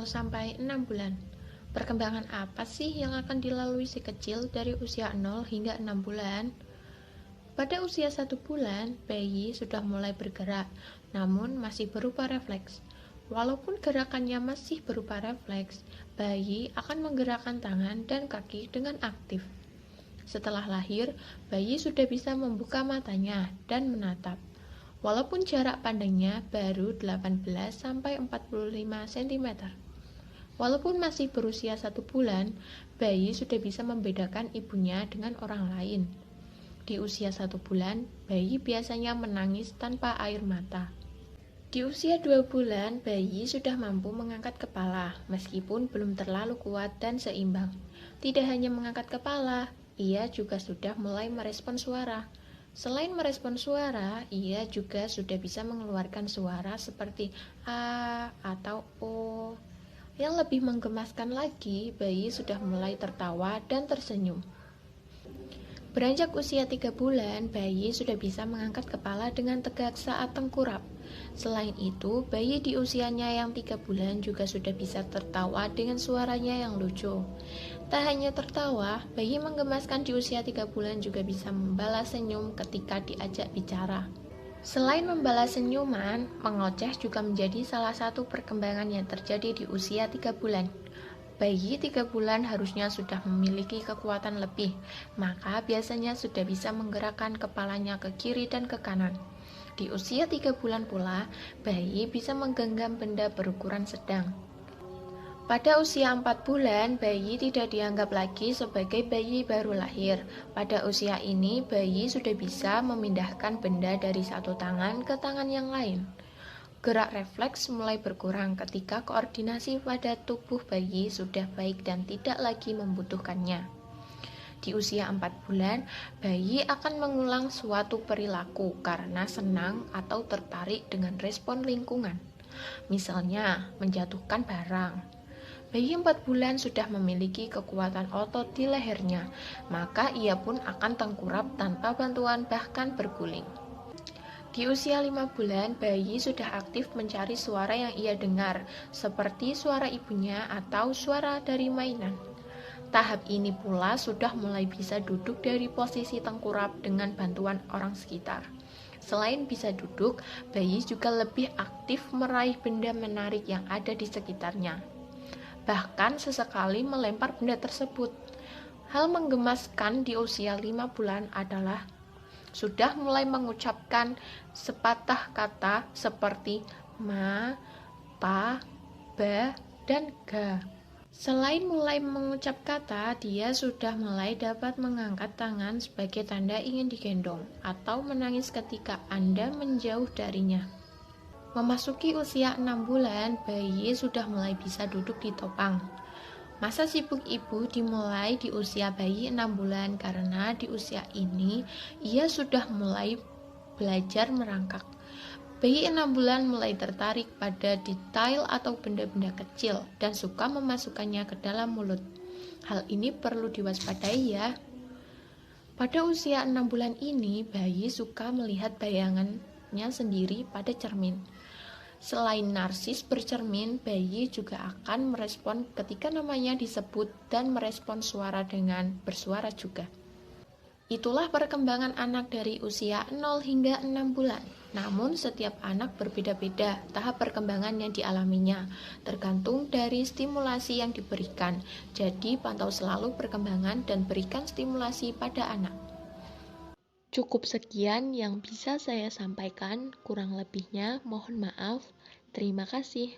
sampai 6 bulan. Perkembangan apa sih yang akan dilalui si kecil dari usia 0 hingga 6 bulan? Pada usia 1 bulan, bayi sudah mulai bergerak, namun masih berupa refleks. Walaupun gerakannya masih berupa refleks, bayi akan menggerakkan tangan dan kaki dengan aktif. Setelah lahir, bayi sudah bisa membuka matanya dan menatap. Walaupun jarak pandangnya baru 18-45 cm. Walaupun masih berusia 1 bulan, bayi sudah bisa membedakan ibunya dengan orang lain. Di usia 1 bulan, bayi biasanya menangis tanpa air mata. Di usia 2 bulan, bayi sudah mampu mengangkat kepala, meskipun belum terlalu kuat dan seimbang. Tidak hanya mengangkat kepala, ia juga sudah mulai merespon suara. Selain merespon suara, ia juga sudah bisa mengeluarkan suara seperti A atau O. Yang lebih menggemaskan lagi, bayi sudah mulai tertawa dan tersenyum. Beranjak usia 3 bulan, bayi sudah bisa mengangkat kepala dengan tegak saat tengkurap. Selain itu, bayi di usianya yang 3 bulan juga sudah bisa tertawa dengan suaranya yang lucu. Tak hanya tertawa, bayi menggemaskan di usia 3 bulan juga bisa membalas senyum ketika diajak bicara. Selain membalas senyuman, mengoceh juga menjadi salah satu perkembangan yang terjadi di usia 3 bulan. Bayi 3 bulan harusnya sudah memiliki kekuatan lebih, maka biasanya sudah bisa menggerakkan kepalanya ke kiri dan ke kanan. Di usia 3 bulan pula, bayi bisa menggenggam benda berukuran sedang. Pada usia 4 bulan, bayi tidak dianggap lagi sebagai bayi baru lahir. Pada usia ini, bayi sudah bisa memindahkan benda dari satu tangan ke tangan yang lain. Gerak refleks mulai berkurang ketika koordinasi pada tubuh bayi sudah baik dan tidak lagi membutuhkannya. Di usia 4 bulan, bayi akan mengulang suatu perilaku karena senang atau tertarik dengan respon lingkungan. Misalnya, menjatuhkan barang. Bayi 4 bulan sudah memiliki kekuatan otot di lehernya, maka ia pun akan tengkurap tanpa bantuan bahkan berguling. Di usia 5 bulan, bayi sudah aktif mencari suara yang ia dengar, seperti suara ibunya atau suara dari mainan. Tahap ini pula sudah mulai bisa duduk dari posisi tengkurap dengan bantuan orang sekitar. Selain bisa duduk, bayi juga lebih aktif meraih benda menarik yang ada di sekitarnya. Bahkan sesekali melempar benda tersebut. Hal menggemaskan di usia 5 bulan adalah sudah mulai mengucapkan sepatah kata seperti ma, pa, ba, dan ga. Selain mulai mengucap kata, dia sudah mulai dapat mengangkat tangan sebagai tanda ingin digendong atau menangis ketika Anda menjauh darinya. Memasuki usia 6 bulan, bayi sudah mulai bisa duduk di topang. Masa sibuk ibu dimulai di usia bayi 6 bulan karena di usia ini ia sudah mulai belajar merangkak. Bayi 6 bulan mulai tertarik pada detail atau benda-benda kecil dan suka memasukkannya ke dalam mulut. Hal ini perlu diwaspadai ya. Pada usia 6 bulan ini, bayi suka melihat bayangannya sendiri pada cermin. Selain narsis bercermin, bayi juga akan merespon ketika namanya disebut dan merespon suara dengan bersuara juga. Itulah perkembangan anak dari usia 0 hingga 6 bulan. Namun setiap anak berbeda-beda tahap perkembangan yang dialaminya, tergantung dari stimulasi yang diberikan. Jadi pantau selalu perkembangan dan berikan stimulasi pada anak. Cukup sekian yang bisa saya sampaikan, kurang lebihnya mohon maaf. Terima kasih.